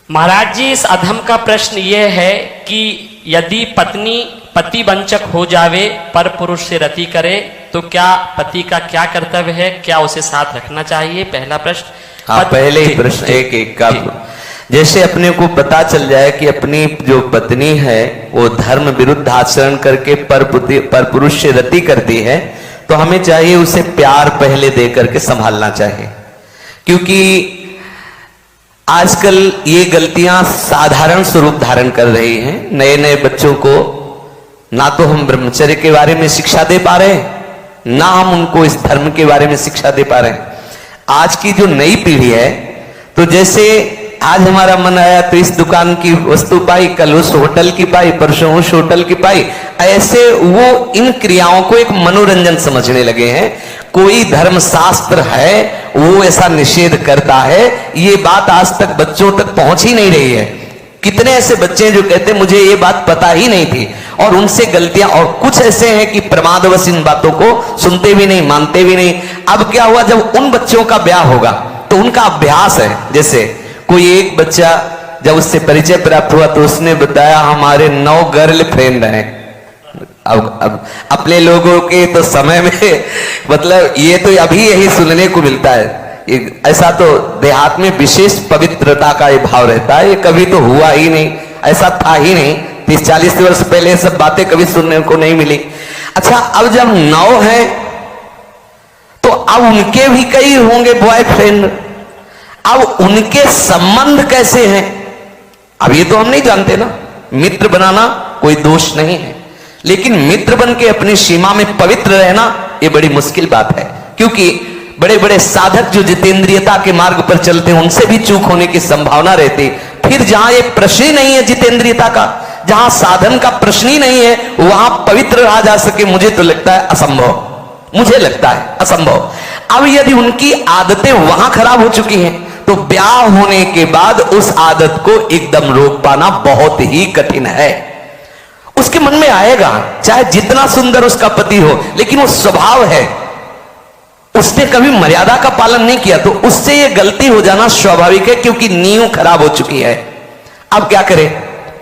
महाराज जी, इस अधम का प्रश्न ये है कि यदि पत्नी पति वंचक हो जावे पर पुरुष से रति करे तो क्या पति का क्या कर्तव्य है, क्या उसे साथ रखना चाहिए? पहला प्रश्न। हाँ, पहले ही प्रश्न एक का। जैसे अपने को पता चल जाए कि अपनी जो पत्नी है वो धर्म विरुद्ध आचरण करके पर पुरुष से रति करती है, तो हमें चाहिए उसे प्यार पहले दे करके संभालना चाहिए। क्योंकि आजकल ये गलतियां साधारण स्वरूप धारण कर रही हैं। नए नए बच्चों को ना तो हम ब्रह्मचर्य के बारे में शिक्षा दे पा रहे हैं, ना हम उनको इस धर्म के बारे में शिक्षा दे पा रहे हैं। आज की जो नई पीढ़ी है, तो जैसे आज हमारा मन आया तो इस दुकान की वस्तु पाई, कल उस होटल की पाई, परसों उस होटल की पाई, ऐसे वो इन क्रियाओं को एक मनोरंजन समझने लगे हैं। कोई धर्म शास्त्र है वो ऐसा निषेध करता है, ये बात आज तक बच्चों तक पहुंच ही नहीं रही है। कितने ऐसे बच्चे जो कहते मुझे ये बात पता ही नहीं थी, और उनसे गलतियां, और कुछ ऐसे हैं कि प्रमादवश इन बातों को सुनते भी नहीं, मानते भी नहीं। अब क्या हुआ, जब उन बच्चों का ब्याह होगा तो उनका अभ्यास है। जैसे कोई एक बच्चा जब उससे परिचय प्राप्त हुआ तो उसने बताया हमारे 9 गर्लफ्रेंड हैं। अब अपने लोगों के तो समय में मतलब ये तो अभी यही सुनने को मिलता है। ऐसा तो देहात में विशेष पवित्रता का ये भाव रहता है, ये कभी तो हुआ ही नहीं, ऐसा था ही नहीं। 30-40 वर्ष पहले सब बातें कभी सुनने को नहीं मिली। अच्छा, अब जब 9 हैं तो अब उनके भी कई होंगे बॉयफ्रेंड। अब उनके संबंध कैसे हैं, अब ये तो हम नहीं जानते ना। मित्र बनाना कोई दोष नहीं है, लेकिन मित्र बन के अपनी सीमा में पवित्र रहना ये बड़ी मुश्किल बात है। क्योंकि बड़े बड़े साधक जो जितेंद्रियता के मार्ग पर चलते हैं उनसे भी चूक होने की संभावना रहती। फिर जहां ये प्रश्न ही नहीं है जितेंद्रियता का, जहां साधन का प्रश्न ही नहीं है, वहां पवित्र रहा जा सके, मुझे तो लगता है असंभव, मुझे लगता है असंभव। अब यदि उनकी आदतें वहां खराब हो चुकी हैं तो ब्याह होने के बाद उस आदत को एकदम रोक पाना बहुत ही कठिन है। उसके मन में आएगा, चाहे जितना सुंदर उसका पति हो, लेकिन वो स्वभाव है, उसने कभी मर्यादा का पालन नहीं किया, तो उससे ये गलती हो जाना स्वाभाविक है, क्योंकि नींव खराब हो चुकी है। अब क्या करे?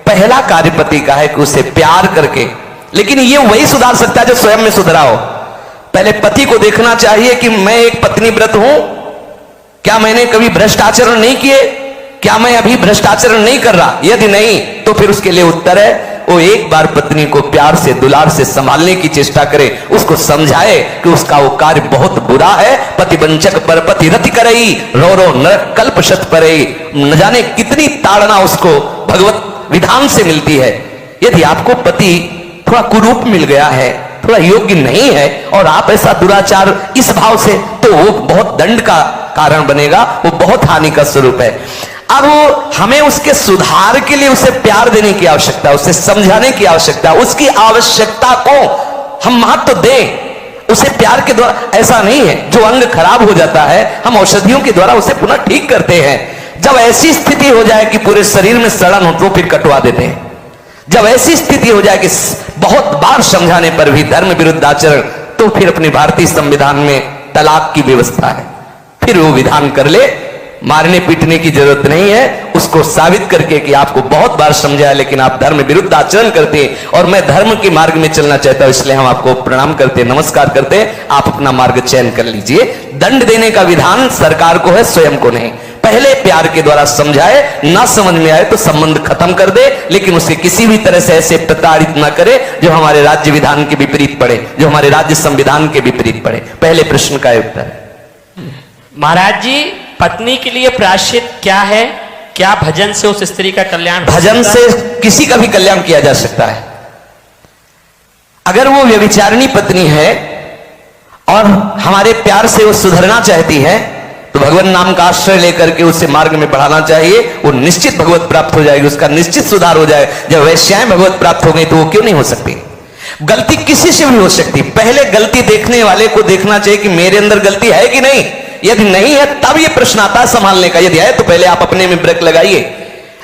पहला कार्य पति का है कि उसे प्यार करके, लेकिन ये वही सुधार सकता है जो स्वयं में सुधरा हो। पहले पति को देखना चाहिए कि मैं एक पत्नी व्रत हूं, क्या मैंने कभी भ्रष्ट आचरण नहीं किए, क्या मैं अभी भ्रष्ट आचरण नहीं कर रहा? यदि नहीं तो फिर उसके लिए उत्तर है वो एक बार पत्नी को प्यार से दुलार से संभालने की चेष्टा करे, उसको समझाए कि उसका वो कार्य बहुत बुरा है। पतिवंचक पर पति रति करई, रो रो नरक कल्प शत परई। न जाने कितनी ताड़ना उसको भगवत विधान से मिलती है। यदि आपको पति थोड़ा कुरूप मिल गया है, थोड़ा योग्य नहीं है, और आप ऐसा दुराचार इस भाव से, तो वो बहुत दंड का कारण बनेगा, वो बहुत हानि का स्वरूप है। अब हमें उसके सुधार के लिए उसे प्यार देने की आवश्यकता है, उसे समझाने की आवश्यकता है, उसकी आवश्यकता को हम महत्व दें। उसे प्यार के द्वारा, ऐसा नहीं है जो अंग खराब हो जाता है हम औषधियों के द्वारा उसे पुनः ठीक करते हैं। जब ऐसी स्थिति हो जाए कि पूरे शरीर में सड़न हो तो फिर कटवा देते हैं। जब ऐसी स्थिति हो जाए कि बहुत बार समझाने पर भी धर्म विरुद्ध आचरण, तो फिर अपने भारतीय संविधान में तलाक की व्यवस्था है, फिर वो विधान कर ले। मारने पीटने की जरूरत नहीं है, उसको साबित करके कि आपको बहुत बार समझाया लेकिन आप धर्म विरुद्ध आचरण करते हैं और मैं धर्म के मार्ग में चलना चाहता हूं, इसलिए हम आपको प्रणाम करते हैं, नमस्कार करते हैं, आप अपना मार्ग चयन कर लीजिए। दंड देने का विधान सरकार को है, स्वयं को नहीं। पहले प्यार के द्वारा समझाए, ना समझ में आए तो संबंध खत्म कर दे, लेकिन उसे किसी भी तरह से ऐसे प्रताड़ित ना करे जो हमारे राज्य विधान के विपरीत पड़े, जो हमारे राज्य संविधान के विपरीत पड़े। पहले प्रश्न का उत्तर। महाराज जी, पत्नी के लिए प्रायश्चित क्या है? क्या भजन से उस स्त्री का कल्याण? भजन से किसी का भी कल्याण किया जा सकता है। अगर वो व्यभिचारिणी पत्नी है और हमारे प्यार से वो सुधरना चाहती है तो भगवान नाम का आश्रय लेकर के उसे मार्ग में बढ़ाना चाहिए, वो निश्चित भगवत प्राप्त हो जाएगी, उसका निश्चित सुधार हो जाए। जब वैश्याएं भगवत प्राप्त हो गई तो वो क्यों नहीं हो सकती? गलती किसी से भी हो सकती, पहले गलती देखने वाले को देखना चाहिए कि मेरे अंदर गलती है कि नहीं। यदि नहीं है तब ये प्रश्न आता है संभालने का, यदि है तो पहले आप अपने में ब्रेक लगाइए।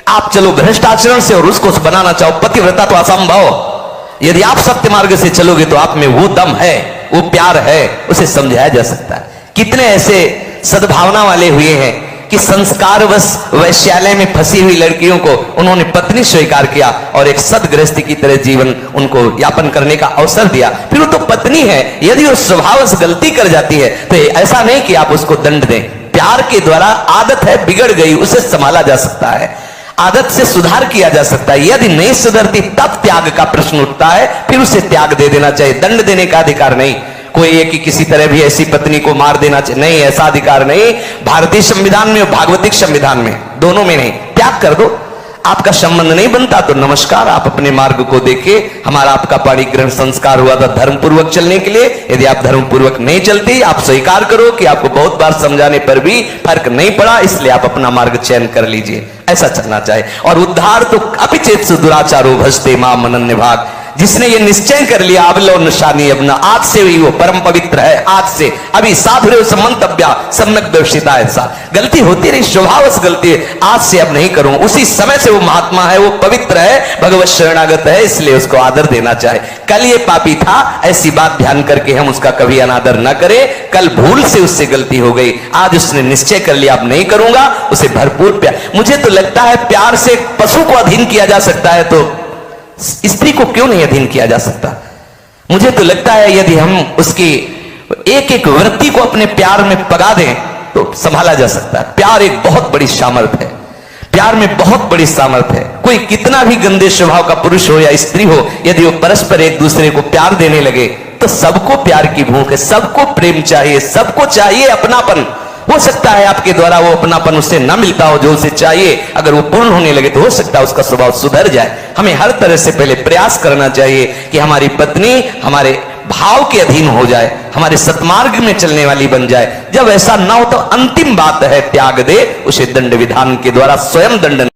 आप चलो भ्रष्ट आचरण से और उसको बनाना चाहो पतिव्रता, तो असंभव। यदि आप सत्य मार्ग से चलोगे तो आप में वो दम है, वो प्यार है, उसे समझाया जा सकता है। कितने ऐसे सद्भावना वाले हुए हैं कि संस्कारवश वैश्यालय में फंसी हुई लड़कियों को उन्होंने पत्नी स्वीकार किया और एक सदगृहस्थी की तरह जीवन उनको यापन करने का अवसर दिया। फिर वो तो पत्नी है, यदि वो स्वभावश गलती कर जाती है तो ऐसा नहीं कि आप उसको दंड दें। प्यार के द्वारा, आदत है बिगड़ गई, उसे संभाला जा सकता है, आदत से सुधार किया जा सकता है। यदि नहीं सुधरती तब त्याग का प्रश्न उठता है, फिर उसे त्याग दे देना चाहिए। दंड देने का अधिकार नहीं। कोई एक कि किसी तरह भी ऐसी पत्नी को मार देना चाहिए, नहीं, ऐसा अधिकार नहीं। भारतीय संविधान में और भागवतिक संविधान में, दोनों में नहीं। त्याग कर दो। आपका संबंध नहीं बनता तो नमस्कार, आप अपने मार्ग को देखिए। हमारा आपका पाणी ग्रहण संस्कार हुआ था धर्म पूर्वक चलने के लिए। यदि आप धर्म पूर्वक नहीं चलती, आप स्वीकार करो कि आपको बहुत बार समझाने पर भी फर्क नहीं पड़ा, इसलिए आप अपना मार्ग चयन कर लीजिए। ऐसा चलना चाहिए। और उद्धार तो अपिचेत दुराचारो भजते मां मनन निभाग। जिसने ये निश्चय कर लिया अवलो निशानी अपना, आज से ही वो परम पवित्र है। आज से अभी साधुरेव समंतव्या सम्यक दर्शिता। ऐसा गलती होती रही, स्वभावश गलती है, आज से अब नहीं करूं। उसी समय से वो महात्मा है, वो पवित्र है, भगवत शरणागत है, इसलिए उसको आदर देना चाहिए। कल ये पापी था, ऐसी बात ध्यान करके हम उसका कभी अनादर न करें। कल भूल से उससे गलती हो गई, आज उसने निश्चय कर लिया अब नहीं करूंगा, उसे भरपूर प्यार। मुझे तो लगता है प्यार से पशु को अधीन किया जा सकता है, तो स्त्री को क्यों नहीं अधीन किया जा सकता? मुझे तो लगता है यदि हम उसकी एक एक वृत्ति को अपने प्यार में पगा दें तो संभाला जा सकता है। प्यार एक बहुत बड़ी सामर्थ्य है, प्यार में बहुत बड़ी सामर्थ्य है। कोई कितना भी गंदे स्वभाव का पुरुष हो या स्त्री हो, यदि वो परस्पर एक दूसरे को प्यार देने लगे तो सबको प्यार की भूख है, सबको प्रेम चाहिए, सबको चाहिए अपनापन। हो सकता है आपके द्वारा वो अपनापन उससे न मिलता हो जो उसे चाहिए, अगर वो पूर्ण होने लगे तो हो सकता है उसका स्वभाव सुधर जाए। हमें हर तरह से पहले प्रयास करना चाहिए कि हमारी पत्नी हमारे भाव के अधीन हो जाए, हमारे सतमार्ग में चलने वाली बन जाए। जब ऐसा ना हो तो अंतिम बात है त्याग दे, उसे दंड विधान के द्वारा स्वयं दंड